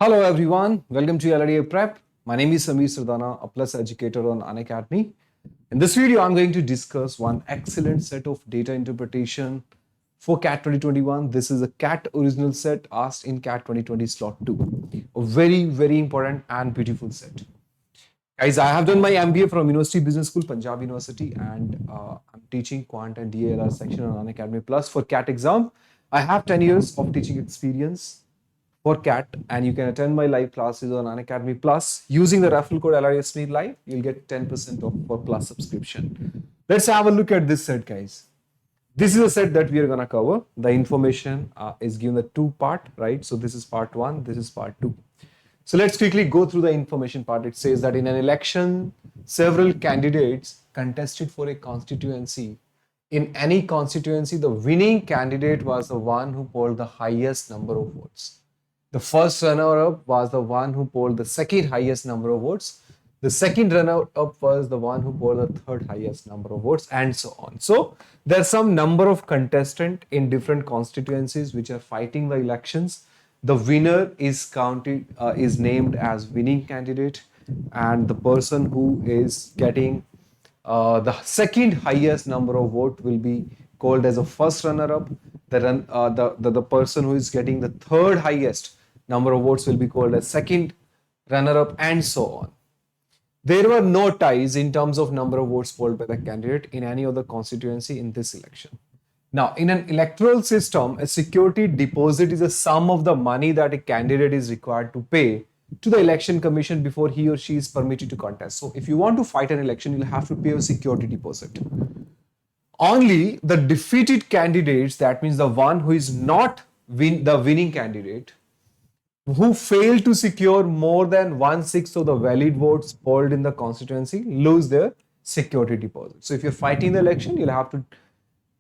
Hello everyone, welcome to LRDIprep. My name is Samir Sardana, a plus educator on Unacademy. In this video, I'm going to discuss one excellent set of data interpretation for CAT 2021. This is a CAT original set asked in CAT 2020 slot 2. A very important and beautiful set. Guys, I have done my MBA from University Business School, Punjab University, and I'm teaching Quant and DALR section on Unacademy Plus for CAT exam. I have 10 years of teaching experience for CAT, and you can attend my live classes on Unacademy Plus using the referral code LRDI Live. You'll get 10% off for Plus subscription. Let's have a look at this set, guys. This is a set that we are gonna cover. The information is given the two part, right? So this is part one, this is part two. So let's quickly go through the information part. It says that in an election, several candidates contested for a constituency. In any constituency, the winning candidate was the one who polled the highest number of votes. The first runner-up was the one who polled the second highest number of votes. The second runner-up was the one who polled the third highest number of votes, and so on. So there's some number of contestants in different constituencies which are fighting the elections. The winner is counted, is named as winning candidate, and the person who is getting the second highest number of vote will be called as a first runner-up. The person who is getting the third highest number of votes will be called as second runner-up, and so on. There were no ties in terms of number of votes polled by the candidate in any other constituency in this election. Now, in an electoral system, a security deposit is a sum of the money that a candidate is required to pay to the election commission before he or she is permitted to contest. So if you want to fight an election, you'll have to pay a security deposit. Only the defeated candidates, that means the one who is not the winning candidate, who failed to secure more than 1/6 of the valid votes polled in the constituency, lose their security deposit. So if you're fighting the election, you'll have to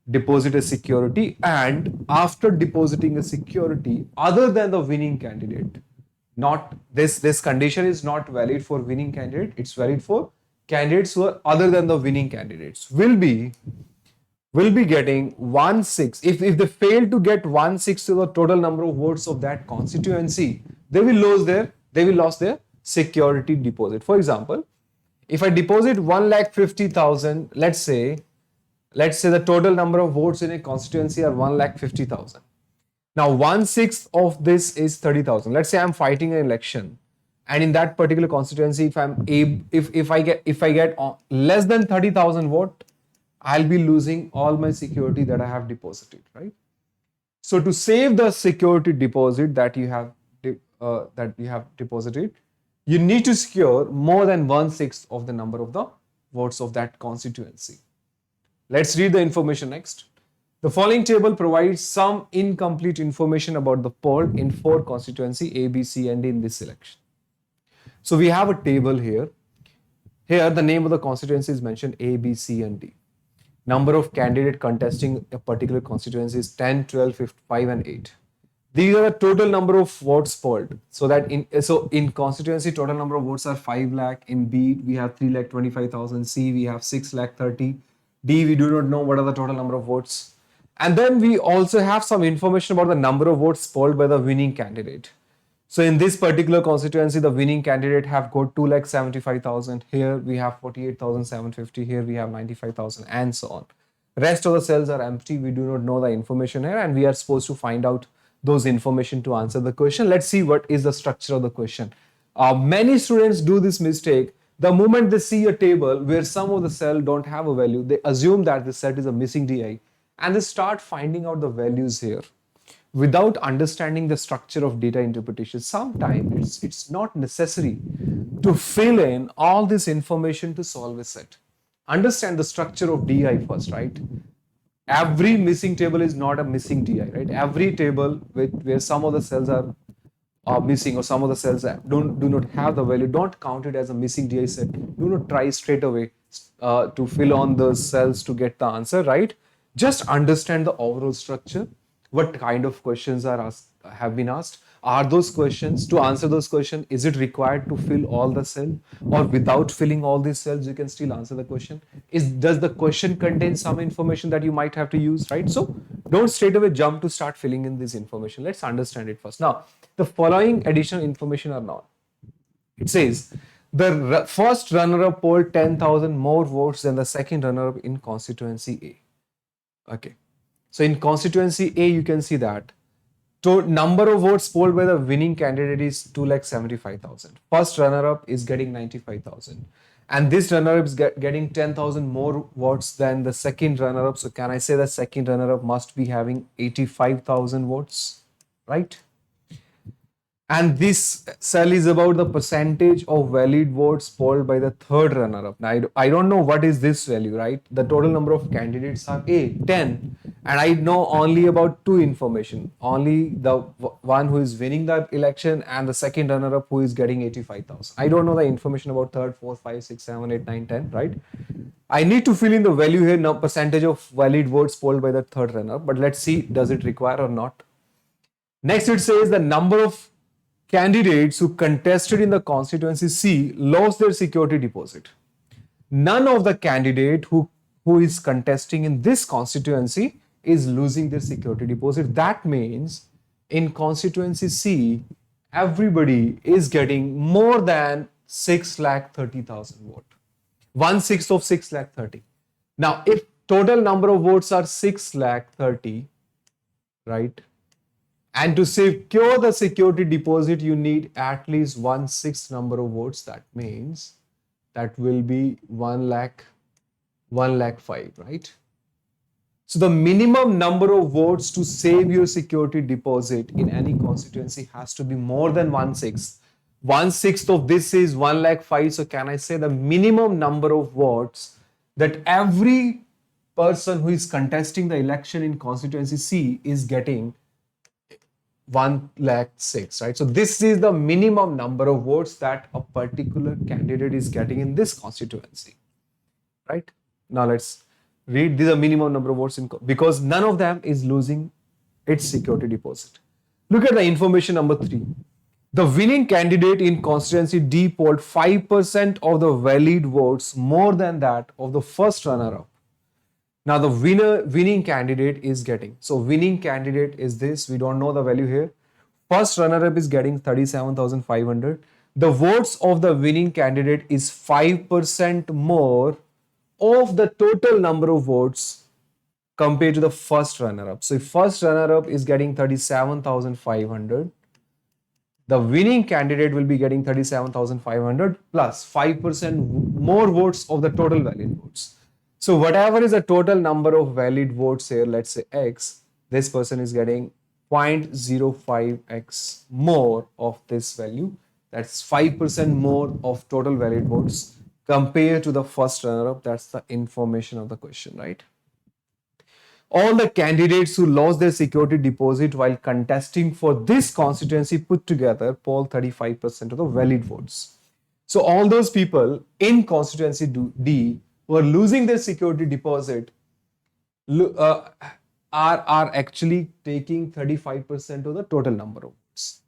deposit a security, and after depositing a security other than the winning candidate, not this condition is not valid for winning candidate, it's valid for candidates who are other than the winning candidates, will be getting 1/6. If they fail to get 1/6 of the total number of votes of that constituency, they will lose their security deposit. For example, if I deposit 1,50,000, let's say the total number of votes in a constituency are 1,50,000. Now 1/6 of this is 30,000. Let's say I'm fighting an election, and in that particular constituency, if I get less than 30,000 vote, I'll be losing all my security that I have deposited, right? So to save the security deposit that you have deposited, you need to secure more than 1/6 of the number of the votes of that constituency. Let's read the information next. The following table provides some incomplete information about the poll in 4 constituency A, B, C, and D in this election. So we have a table here. Here the name of the constituency is mentioned A, B, C, and D. Number of candidates contesting a particular constituency is 10, 12, 5, and 8. These are the total number of votes polled. So that in constituency, total number of votes are 5 lakh. In B, we have 3,25,000. C, we have 6,30,000. D, we do not know what are the total number of votes. And then we also have some information about the number of votes polled by the winning candidate. So in this particular constituency, the winning candidate have got 2,75,000. Here we have 48,750. Here we have 95,000, and so on. Rest of the cells are empty. We do not know the information here, and we are supposed to find out those information to answer the question. Let's see what is the structure of the question. Many students do this mistake. The moment they see a table where some of the cells don't have a value, they assume that the set is a missing DI, and they start finding out the values here without understanding the structure of data interpretation. Sometimes it's not necessary to fill in all this information to solve a set. Understand the structure of DI first, right? Every missing table is not a missing DI, right? Every table where some of the cells are missing or some of the cells do not have the value, don't count it as a missing DI set. Do not try straight away to fill on those cells to get the answer, right? Just understand the overall structure. What kind of questions have been asked? Are those questions, to answer those questions, is it required to fill all the cells, or without filling all these cells you can still answer the question? Does the question contain some information that you might have to use, right? So Don't straight away jump to start filling in this information. Let's understand it first. Now, the following additional information are known. It says the first runner-up polled 10,000 more votes than the second runner-up in constituency A. Okay. So in constituency A, you can see that number of votes polled by the winning candidate is 2,75,000. First runner-up is getting 95,000. And this runner-up is getting 10,000 more votes than the second runner-up. So can I say the second runner-up must be having 85,000 votes, right? And this cell is about the percentage of valid votes polled by the third runner-up. Now, I don't know what is this value, right? The total number of candidates are 10. And I know only about two information. Only the one who is winning the election and the second runner-up who is getting 85,000. I don't know the information about third, fourth, 5, 6, 7, 8, 9, 10, right? I need to fill in the value here, now percentage of valid votes polled by the third runner-up. But let's see, does it require or not? Next, it says the number of candidates who contested in the constituency C lost their security deposit. None of the candidate who is contesting in this constituency is losing their security deposit. That means in constituency C, everybody is getting more than 6,30,000 vote. 1/6 of 6,30,000. Now, if total number of votes are 6,30,000, right? And to secure the security deposit, you need at least 1/6 number of votes. That means that will be 1,05,000, right? So the minimum number of votes to save your security deposit in any constituency has to be more than 1/6. 1/6 of this is 1,05,000. So can I say the minimum number of votes that every person who is contesting the election in constituency C is getting 1,06,000, right? So this is the minimum number of votes that a particular candidate is getting in this constituency, right? Now let's read the minimum number of votes because none of them is losing its security deposit. Look at the information number 3. The winning candidate in constituency D polled 5% of the valid votes more than that of the first runner-up. Now the winning candidate is getting. So winning candidate is this. We don't know the value here. First runner-up is getting 37,500. The votes of the winning candidate is 5% more of the total number of votes compared to the first runner-up. So if first runner-up is getting 37,500, the winning candidate will be getting 37,500 plus 5% more votes of the total valid votes. So whatever is the total number of valid votes here, let's say X, this person is getting 0.05x more of this value. That's 5% more of total valid votes compared to the first runner-up. That's the information of the question, right? All the candidates who lost their security deposit while contesting for this constituency put together poll 35% of the valid votes. So all those people in constituency D who are losing their security deposit are actually taking 35% of the total number of votes.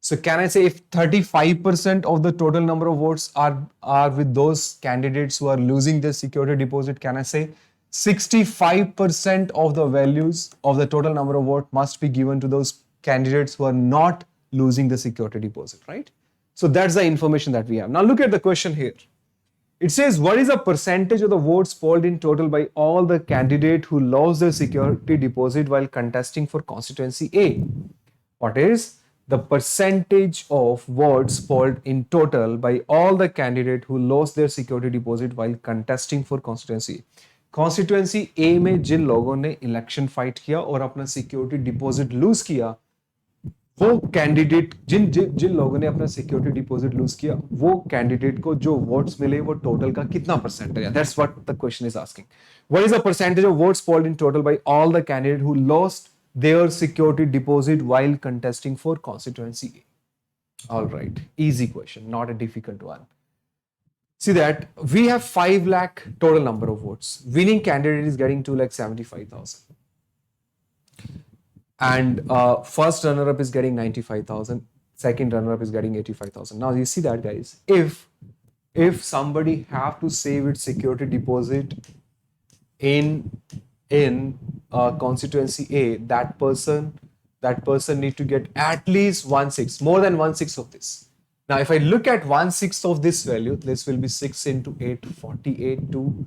So can I say if 35% of the total number of votes are with those candidates who are losing their security deposit, can I say 65% of the values of the total number of votes must be given to those candidates who are not losing the security deposit, right? So that's the information that we have. Now look at the question here. It says, what is the percentage of the votes polled in total by all the candidates who lost their security deposit while contesting for constituency A? What is the percentage of votes polled in total by all the candidates who lost their security deposit while contesting for constituency A? Constituency A में जिन लोगों ने election fight किया और अपना security deposit loose किया, वो candidate जिन लोगों ने अपना सिक्योरिटी डिपॉजिट लूज किया, वो कैंडिडेट को जो वोट्स मिले वो टोटल का कितना परसेंटेज है? That's what the question is asking. What is the percentage of votes polled in total by all the candidate who lost their security deposit while contesting for constituency A? All right, easy question, not a difficult one. See that we have 5 lakh total number of votes. Winning candidate is getting 2,75,000. And first runner-up is getting 95,000. Second runner-up is getting 85,000. Now you see that, guys. If somebody have to save its security deposit in in constituency A, that person need to get at least 1/6, more than 1/6 of this. Now, if I look at 1/6 of this value, this will be 6 into 8, 48 to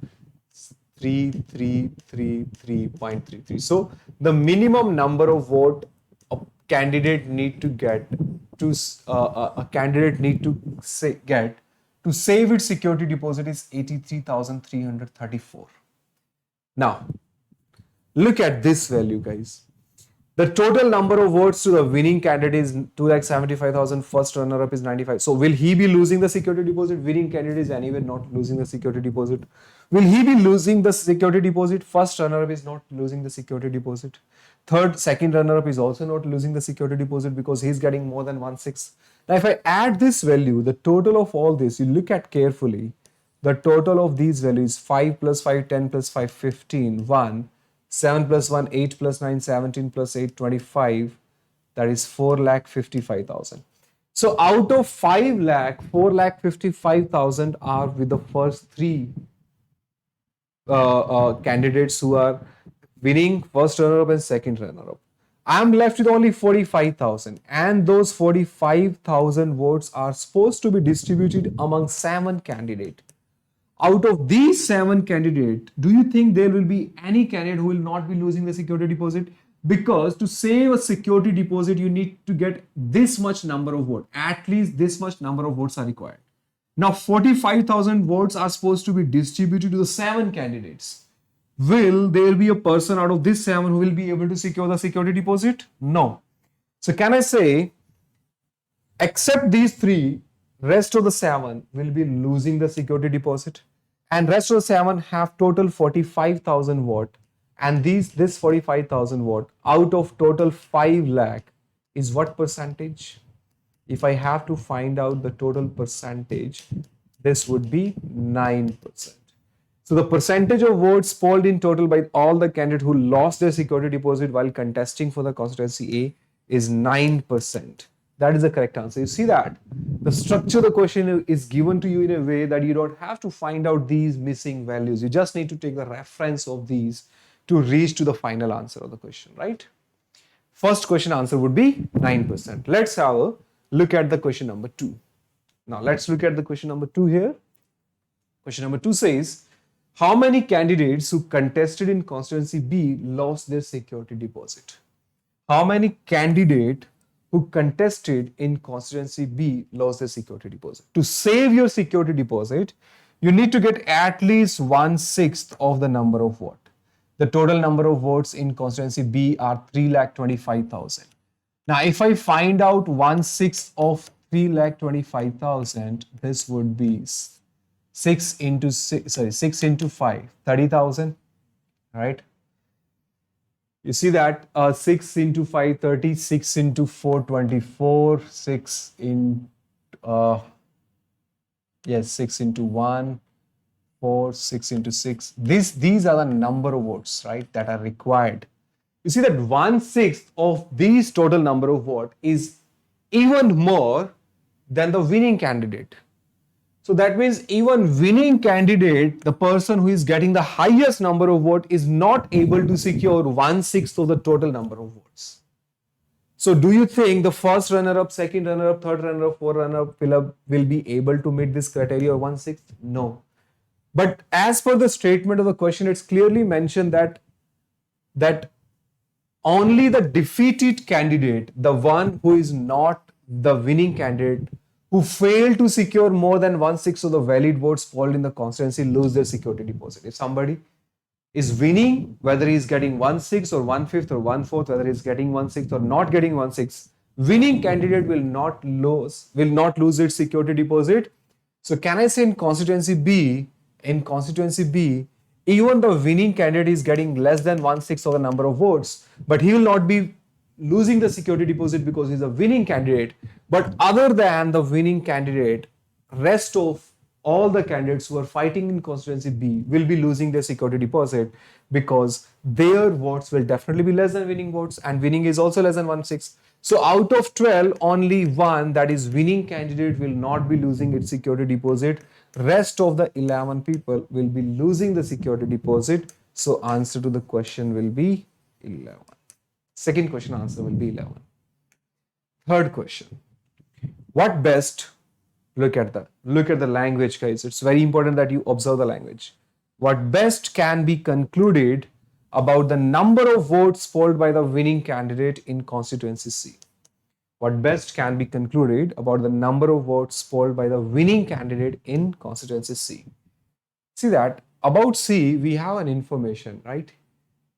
3333.33. So the minimum number of vote a candidate need to get to a candidate need to get to save its security deposit is 83,334. Now, look at this value, guys. The total number of votes to the winning candidate is 2,75,000. First runner-up is 95. So will he be losing the security deposit? Winning candidate is anyway not losing the security deposit. Will he be losing the security deposit? First runner-up is not losing the security deposit. Second runner-up is also not losing the security deposit because he's getting more than 1/6. Now, if I add this value, the total of all this, you look at carefully, the total of these values, 5 plus 5, 10 plus 5, 15, 1, 7 plus 1, 8 plus 9, 17 plus 8, 25. That is 4,55,000. So out of 5 lakh, 4,55,000 are with the first three candidates who are winning, first runner-up and second runner-up. I'm left with only 45,000, and those 45,000 votes are supposed to be distributed among 7 candidates. Out of these 7 candidates, do you think there will be any candidate who will not be losing the security deposit? Because to save a security deposit, you need to get this much number of votes. At least this much number of votes are required. Now, 45,000 votes are supposed to be distributed to the 7 candidates. Will there be a person out of this 7 who will be able to secure the security deposit? No. So can I say, except these 3, rest of the 7 will be losing the security deposit, and rest of the 7 have total 45,000 vote, and this 45,000 vote out of total 5 lakh is what percentage? If I have to find out the total percentage, this would be 9%. So the percentage of votes polled in total by all the candidates who lost their security deposit while contesting for the constituency A is 9%. That is the correct answer. You see that the structure of the question is given to you in a way that you don't have to find out these missing values. You just need to take the reference of these to reach to the final answer of the question, right? First question answer would be 9%. Let's have a look at the question number 2. Now let's look at the question number 2 here. Question number 2 says, how many candidates who contested in constituency B lost their security deposit? How many candidates who contested in constituency B lost their security deposit? To save your security deposit, you need to get at least 1/6 of the number of votes. The total number of votes in constituency B are 3,25,000. Now, if I find out 1/6 of 3,25,000, this would be 6 into 5, 30,000, right? You see that 6 into 5, 30, 6 into 4, 24, 6 in, 6 into 1, 4, 6 into 6. These are the number of votes, right, that are required. You see that 1/6 of these total number of votes is even more than the winning candidate. So that means even winning candidate, the person who is getting the highest number of votes, is not able to secure 1/6 of the total number of votes. So do you think the first runner-up, second runner-up, third runner-up, fourth runner-up will be able to meet this criteria of 1/6? No. But as per the statement of the question, it's clearly mentioned that only the defeated candidate, the one who is not the winning candidate, who failed to secure more than 1/6 of the valid votes polled in the constituency, lose their security deposit. If somebody is winning, whether he is getting 1/6 or 1/5 or 1/4, whether he is getting 1/6 or not getting 1/6, winning candidate will not lose its security deposit. So can I say in constituency B, even the winning candidate is getting less than 1/6 of the number of votes, but he will not be losing the security deposit because he's a winning candidate. But other than the winning candidate, rest of all the candidates who are fighting in constituency B will be losing their security deposit because their votes will definitely be less than winning votes, and winning is also less than 1/6. So out of 12, only one, that is winning candidate, will not be losing its security deposit. Rest of the 11 people will be losing the security deposit So answer to the question will be 11. Second question answer will be 11. Third question. What best, look at the language, guys. It's very important that you observe the language. What best can be concluded about the number of votes polled by the winning candidate in constituency C? What best can be concluded about the number of votes polled by the winning candidate in constituency C? See that about C, we have an information, right?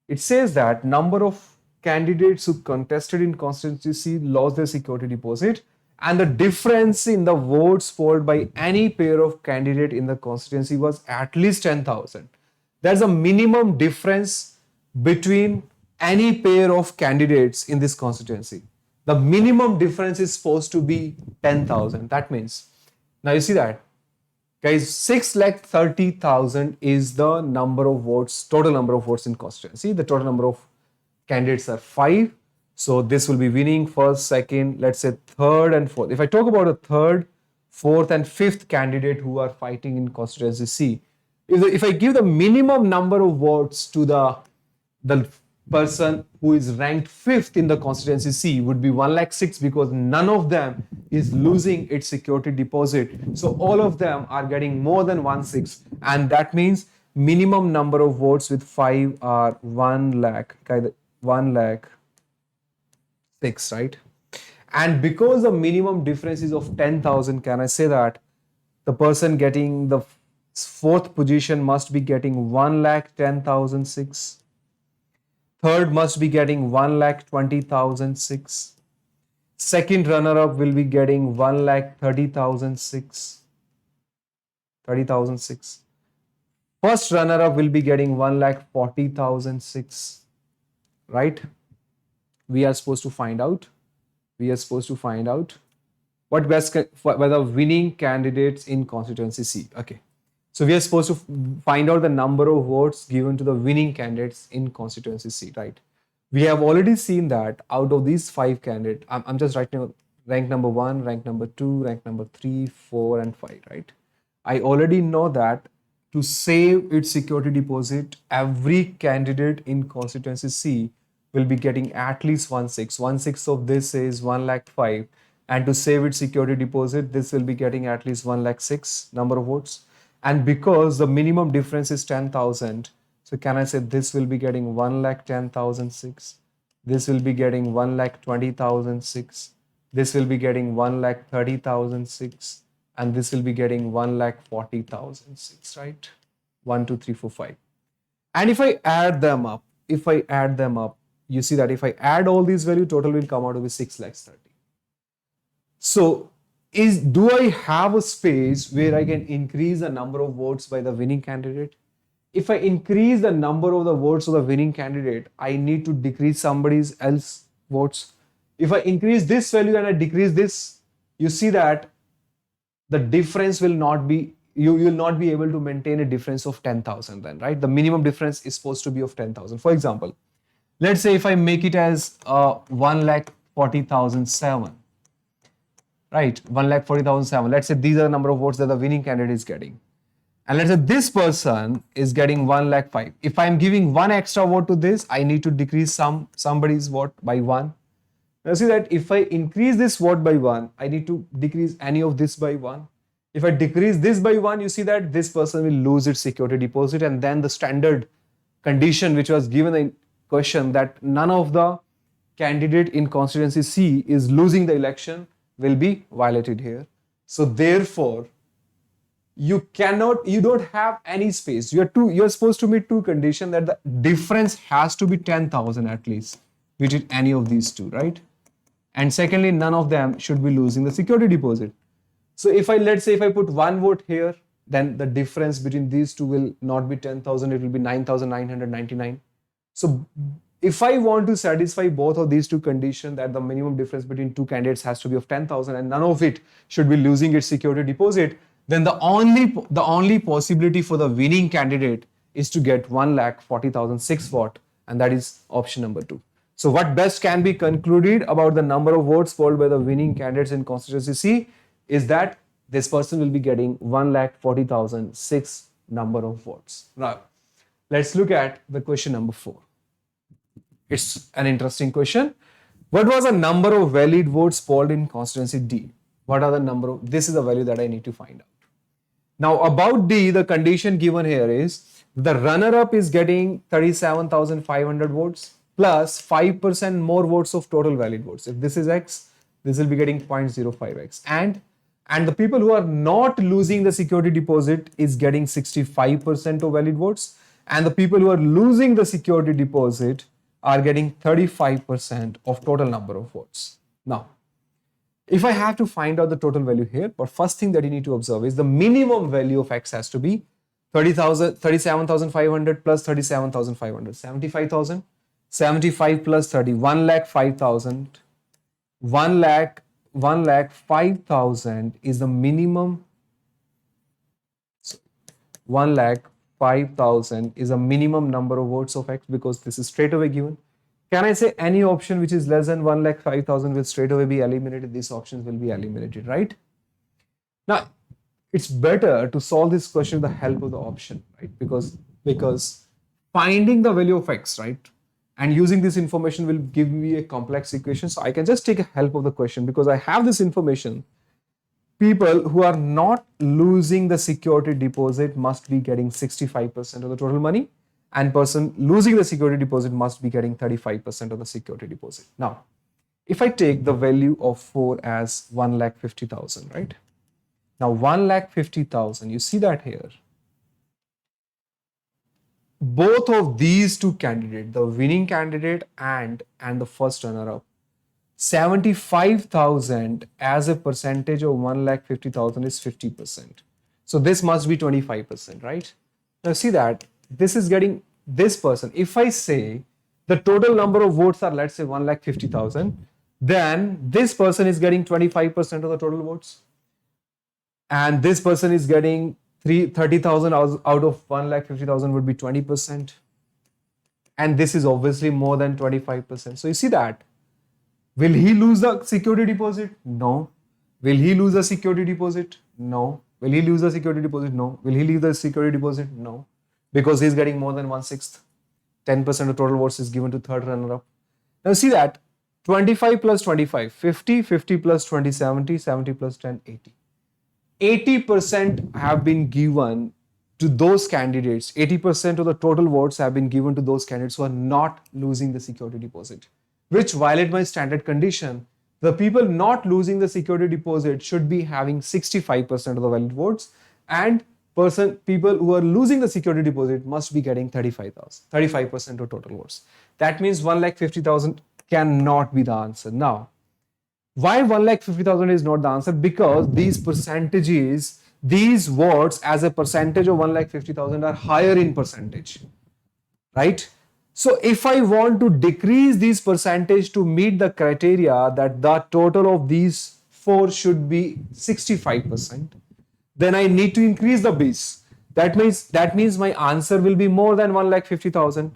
It says that number of candidates who contested in constituency C lost their security deposit, and the difference in the votes polled by any pair of candidate in the constituency was at least 10,000. There's a minimum difference between any pair of candidates in this constituency. The minimum difference is supposed to be 10,000. That means, now you see that, guys, 6,30,000 is the number of votes, total number of votes in constituency. The total number of candidates are 5. So this will be winning first, second, let's say third and fourth. If I talk about a third, fourth and fifth candidate who are fighting in constituency C, if I give the minimum number of votes to the person who is ranked fifth in the constituency C would be 1,06,000, because none of them is losing its security deposit. So all of them are getting more than 1,06,000, and that means minimum number of votes with 5 are 1,06,000, right? And because the minimum difference is of 10,000, can I say that the person getting the fourth position must be getting 1,10,006. Third must be getting 1,20,006. Second runner-up will be getting 1,30,006. 30,006. First runner-up will be getting 1,40,006. Right? We are supposed to find out. What best whether winning candidates in constituency C. Okay. So we are supposed to find out the number of votes given to the winning candidates in constituency C, right? We have already seen that out of these 5 candidates, I'm just writing rank number 1, rank number 2, rank number 3, 4, and 5, right? I already know that to save its security deposit, every candidate in constituency C will be getting at least 1,600,000. 1,600,000 of this is 1,05,000, and to save its security deposit, this will be getting at least 1,06,000 number of votes. And because the minimum difference is 10,000, so can I say this will be getting 1,10,006, this will be getting 1,20,006, this will be getting 1,30,006, and this will be getting 1,40,006, right? 1, 2, 3, 4, 5. And if I add them up, you see that if I add all these values, total will come out to be 6,30,000. So do I have a space where I can increase the number of votes by the winning candidate? If I increase the number of the votes of the winning candidate, I need to decrease somebody else's votes. If I increase this value and I decrease this, you see that the difference will not be, you will not be able to maintain a difference of 10,000 then, right? The minimum difference is supposed to be of 10,000. For example, let's say if I make it as 1,40,007, right? 1,40,007. Let's say these are the number of votes that the winning candidate is getting. And let's say this person is getting 1,05,000. If I'm giving one extra vote to this, I need to decrease somebody's vote by 1. Now see that if I increase this vote by 1, I need to decrease any of this by 1. If I decrease this by 1, you see that this person will lose its security deposit, and then the standard condition which was given in question that none of the candidate in constituency C is losing the election will be violated here. So therefore, you don't have any space. You're supposed to meet 2 conditions, that the difference has to be 10,000 at least between any of these 2, right? And secondly, none of them should be losing the security deposit. So let's say if I put 1 vote here, then the difference between these 2 will not be 10,000, it will be 9,999. So if I want to satisfy both of these 2 conditions, that the minimum difference between 2 candidates has to be of 10,000 and none of it should be losing its security deposit, then the only possibility for the winning candidate is to get 1,40,006 vote, and that is option number 2. So what best can be concluded about the number of votes polled by the winning candidates in constituency C is that this person will be getting 1,40,006 number of votes. Now, Let's look at the question number 4. It's an interesting question. What was the number of valid votes polled in constituency D? What are the number of, this is the value that I need to find out. Now about D, the condition given here is the runner-up is getting 37,500 votes plus 5% more votes of total valid votes. If this is X, this will be getting 0.05X. And the people who are not losing the security deposit is getting 65% of valid votes. And the people who are losing the security deposit are getting 35% of total number of votes. Now, if I have to find out the total value here, but first thing that you need to observe is the minimum value of X has to be 37,500 plus 37,500, 75,000, 75 plus 30, 1,05,000, 1,05,000 is the minimum. 1,05,000 is a minimum number of votes of X because this is straight away given. Can I say any option which is less than 1,05,000 will straight away be eliminated? These options will be eliminated, right? Now, it's better to solve this question with the help of the option, right? Because finding the value of X, right? And using this information will give me a complex equation. So I can just take a help of the question because I have this information. People who are not losing the security deposit must be getting 65% of the total money, and person losing the security deposit must be getting 35% of the security deposit. Now, if I take the value of 4 as 1,50,000, right? Now 1,50,000, you see that here. Both of these two candidates, the winning candidate and the first runner-up, 75,000 as a percentage of 1,50,000 is 50%. So this must be 25%, right? Now see that this is getting this person. If I say the total number of votes are, let's say 1,50,000, then this person is getting 25% of the total votes. And this person is getting 30,000 out of 1,50,000 would be 20%. And this is obviously more than 25%. So you see that. Will he lose the security deposit? No. Will he lose the security deposit? No. Will he lose the security deposit? No. Will he leave the security deposit? No. Because he's getting more than 1/6. 10% of total votes is given to third runner-up. Now see that 25 plus 25, 50, 50 plus 20, 70, 70 plus 10, 80. 80% have been given to those candidates. 80% of the total votes have been given to those candidates who are not losing the security deposit, which violate my standard condition. The people not losing the security deposit should be having 65% of the valid votes, and people who are losing the security deposit must be getting 35% of total votes. That means 1,50,000 cannot be the answer. Now, why 1,50,000 is not the answer? Because these percentages, these votes as a percentage of 1,50,000 are higher in percentage, right? So if I want to decrease these percentage to meet the criteria that the total of these four should be 65%, then I need to increase the base. That means my answer will be more than 1,50,000.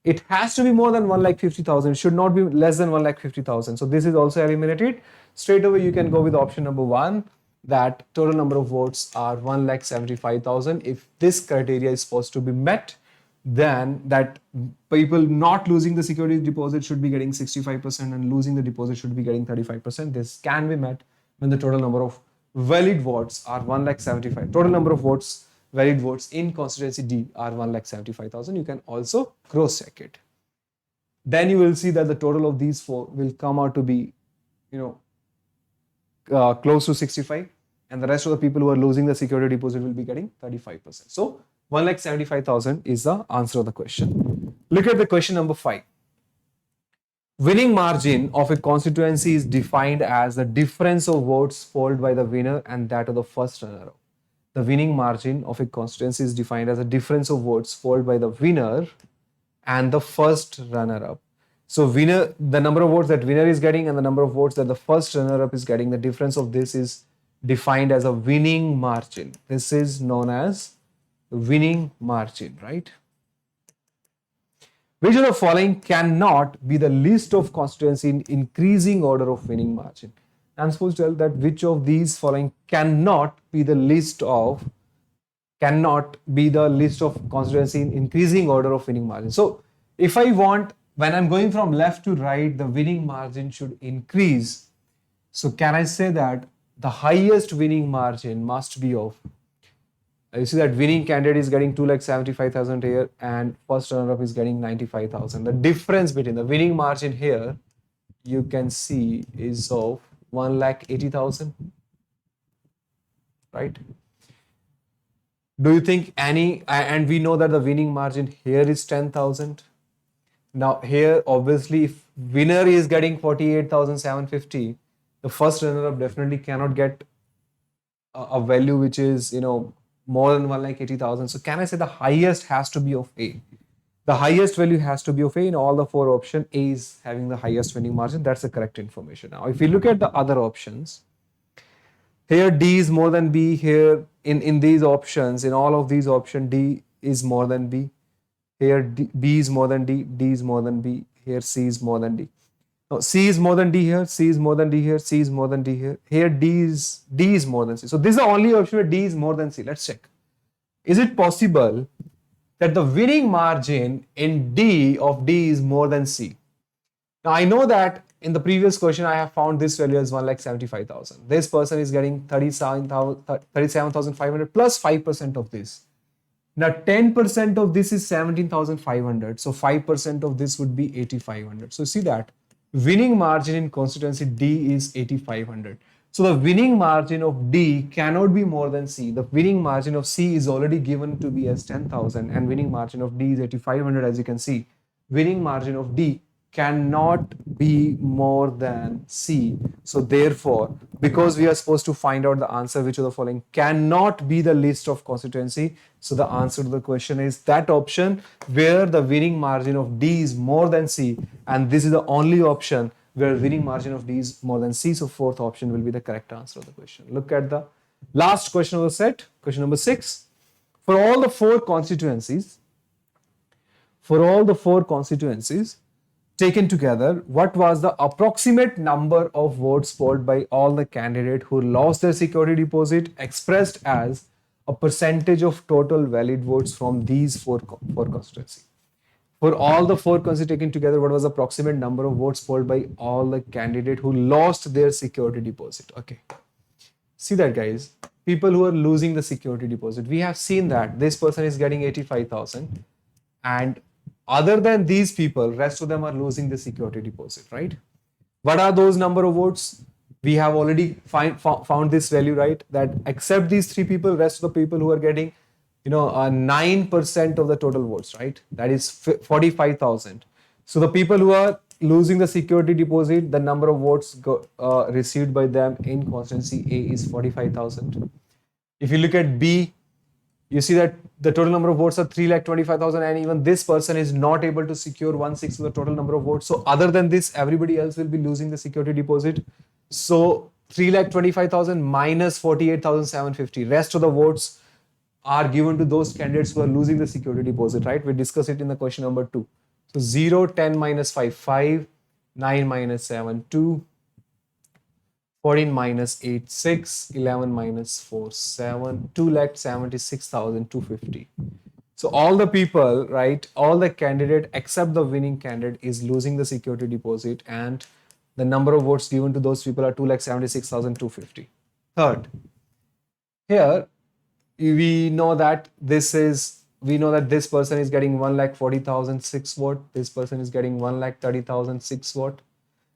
It has to be more than 1,50,000. It should not be less than 1,50,000. So this is also eliminated. Straight away, you can go with option number 1, that total number of votes are 1,75,000. If this criteria is supposed to be met, then that people not losing the security deposit should be getting 65% and losing the deposit should be getting 35%. This can be met when the total number of valid votes are 1,75,000. Total number of votes, valid votes in constituency D are 1,75,000. You can also cross check it. Then you will see that the total of these four will come out to be, close to 65, and the rest of the people who are losing the security deposit will be getting 35%. So 1,75,000 is the answer of the question. Look at the question number 5. Winning margin of a constituency is defined as the difference of votes polled by the winner and that of the first runner-up. The winning margin of a constituency is defined as a difference of votes polled by the winner and the first runner-up. So winner, the number of votes that winner is getting and the number of votes that the first runner-up is getting, the difference of this is defined as a winning margin. This is known as winning margin, right? Which of the following cannot be the list of constituency in increasing order of winning margin? I'm supposed to tell that which of these following cannot be the list of cannot be the list of constituency in increasing order of winning margin. So if I want, when I'm going from left to right, the winning margin should increase. So can I say that the highest winning margin must be of, you see that winning candidate is getting 2,75,000 here and first runner up is getting 95,000. The difference between the winning margin here, you can see, is of 1,80,000, right? Do you think any, and we know that the winning margin here is 10,000. Now here, obviously, if winner is getting 48,750, the first runner up definitely cannot get a value which is, more than 1,80,000. So can I say the highest has to be of A? The highest value has to be of A in all the four options. A is having the highest winning margin. That's the correct information. Now, if you look at the other options, here D is more than B. Here in these options, in all of these options, D is more than B. Here B is more than D. D is more than B. Here C is more than D. No, C is more than D here, C is more than D here, C is more than D here. Here D is more than C. So this is the only option where D is more than C. Let's check. Is it possible that the winning margin in D of D is more than C? Now I know that in the previous question I have found this value as 1,75,000. This person is getting 37,500 plus 5% of this. Now 10% of this is 17,500. So 5% of this would be 8,500. So see that winning margin in constituency D is 8,500. So the winning margin of D cannot be more than C. The winning margin of C is already given to be as 10,000 and winning margin of D is 8,500. As you can see, winning margin of D cannot be more than C. So therefore, because we are supposed to find out the answer, which of the following cannot be the list of constituency, so the answer to the question is that option where the winning margin of D is more than C, and this is the only option where winning margin of D is more than C. So fourth option will be the correct answer of the question. Look at the last question of the set, question number 6. For all the four constituencies, taken together, what was the approximate number of votes polled by all the candidates who lost their security deposit, expressed as a percentage of total valid votes from these four constituencies? For all the four constituencies taken together, what was the approximate number of votes polled by all the candidates who lost their security deposit? Okay. See that, guys. People who are losing the security deposit. We have seen that this person is getting 85,000 and other than these people, rest of them are losing the security deposit, right? What are those number of votes? We have already found this value, right? That except these three people, rest of the people who are getting, 9% of the total votes, right? That is 45,000. So the people who are losing the security deposit, the number of votes received by them in constituency A is 45,000. If you look at B, you see that the total number of votes are 3,25,000 and even this person is not able to secure 1/6 of the total number of votes. So other than this, everybody else will be losing the security deposit. So 3,25,000 minus 48,750. Rest of the votes are given to those candidates who are losing the security deposit, right? We discussed it in the question number 2. So 0, 10 minus 5, 5, 9 minus 7, 2, 14 minus 8, 6, 11 minus 4, 7, 2,76,250. So all the people, right, all the candidate except the winning candidate is losing the security deposit and the number of votes given to those people are 2,76,250. Third, here we know that this person is getting 1,40,006 vote. This person is getting 1,30,006 vote.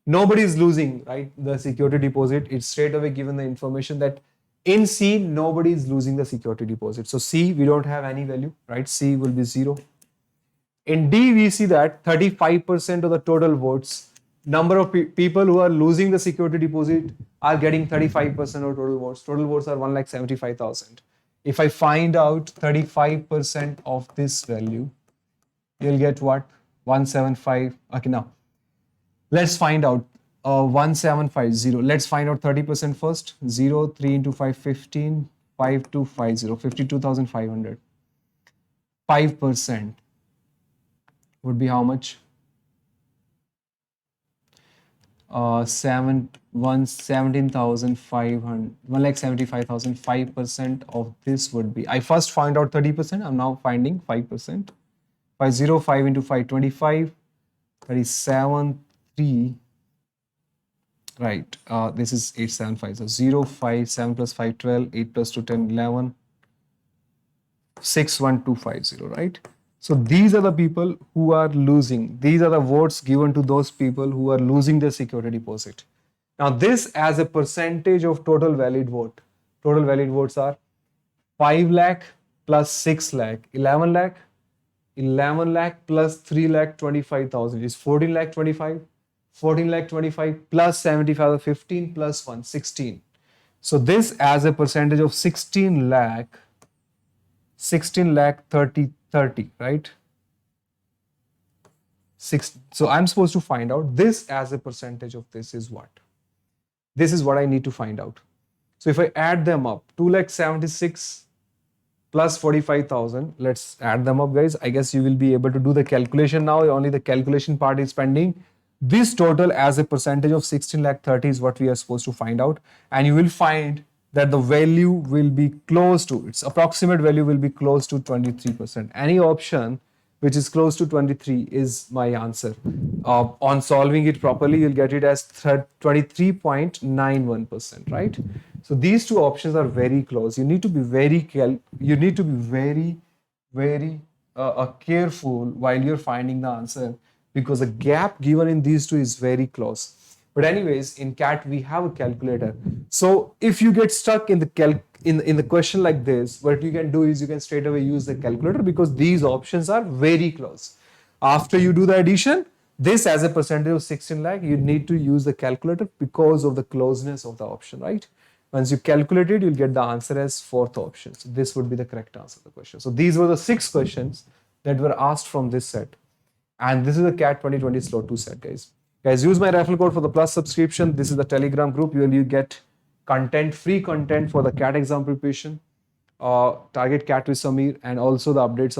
Nobody is losing, right, the security deposit. It's straight away given the information that in C, nobody is losing the security deposit. So C, we don't have any value, right? C will be 0. In D, we see that 35% of the total votes, number of people who are losing the security deposit are getting 35% of total votes. Total votes are 1,75,000. If I find out 35% of this value, you'll get what? 175. Okay, now let's find out 1750. Let's find out 30% first. 0, 3 into 5, 15, 5 to 50, 52,500. 5% would be how much? 17,500, 1,75,000, 5% of this would be, I first find out 30%, I'm now finding 5%. 505 into 525, 37, 3, right, this is 875, so 0, 5, 7 plus 5, 12, 8 plus 2, 10, 11, 61250, right? So these are the people who are losing. These are the votes given to those people who are losing their security deposit. Now this as a percentage of total valid vote. Total valid votes are 5 lakh plus 6 lakh, 11 lakh, 11 lakh plus 3 lakh 25,000 is 14 lakh 25, 14 lakh 25 plus 75, 15 plus 1, 16. So this as a percentage of 16 lakh 30, right? So I'm supposed to find out this as a percentage of this is what? This is what I need to find out. So if I add them up, 2,76,000 plus 45,000, let's add them up, guys. I guess you will be able to do the calculation now. Only the calculation part is pending. This total as a percentage of 16,30,000 is what we are supposed to find out. And you will find that the value will be close to, its approximate value will be close to 23%. Any option which is close to 23 is my answer. On solving it properly, you'll get it as 23.91%, right? So these two options are very close. You need to be very careful while you're finding the answer, because the gap given in these two is very close. But anyways, in CAT we have a calculator. So if you get stuck in the question like this, what you can do is you can straight away use the calculator, because these options are very close. After you do the addition, this as a percentage of 16 lakh, you need to use the calculator because of the closeness of the option, right? Once you calculate it, you'll get the answer as fourth option. So this would be the correct answer to the question. So these were the 6 questions that were asked from this set. And this is the CAT 2020 Slow 2 set, guys. Guys, use my referral code for the Plus subscription. This is the Telegram group where you get content, free content for the CAT exam preparation, target CAT with Samir, and also the updates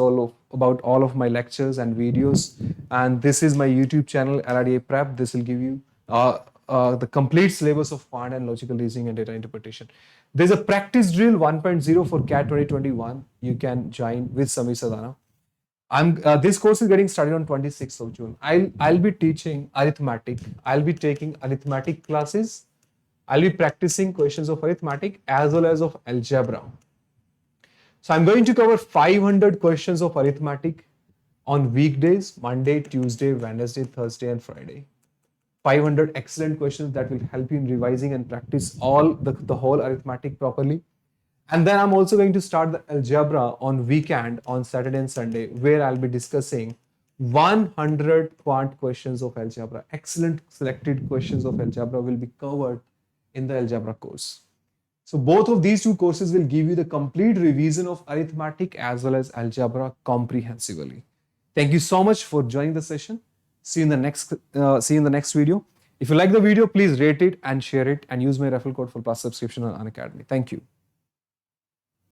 about all of my lectures and videos. And this is my YouTube channel, LRDIprep. This will give you the complete syllabus of quant and logical reasoning and data interpretation. There's a practice drill 1.0 for CAT 2021. You can join with Samir Sadana. This course is getting started on 26th of June. I'll be teaching arithmetic. I'll be taking arithmetic classes. I'll be practicing questions of arithmetic as well as of algebra. So I'm going to cover 500 questions of arithmetic on weekdays, Monday, Tuesday, Wednesday, Thursday, and Friday. 500 excellent questions that will help you in revising and practice all the whole arithmetic properly. And then I'm also going to start the algebra on weekend on Saturday and Sunday, where I'll be discussing 100 quant questions of algebra. Excellent selected questions of algebra will be covered in the algebra course. So both of these two courses will give you the complete revision of arithmetic as well as algebra comprehensively. Thank you so much for joining the session. See you in the next video. If you like the video, please rate it and share it, and use my referral code for Plus subscription on Unacademy. Thank you.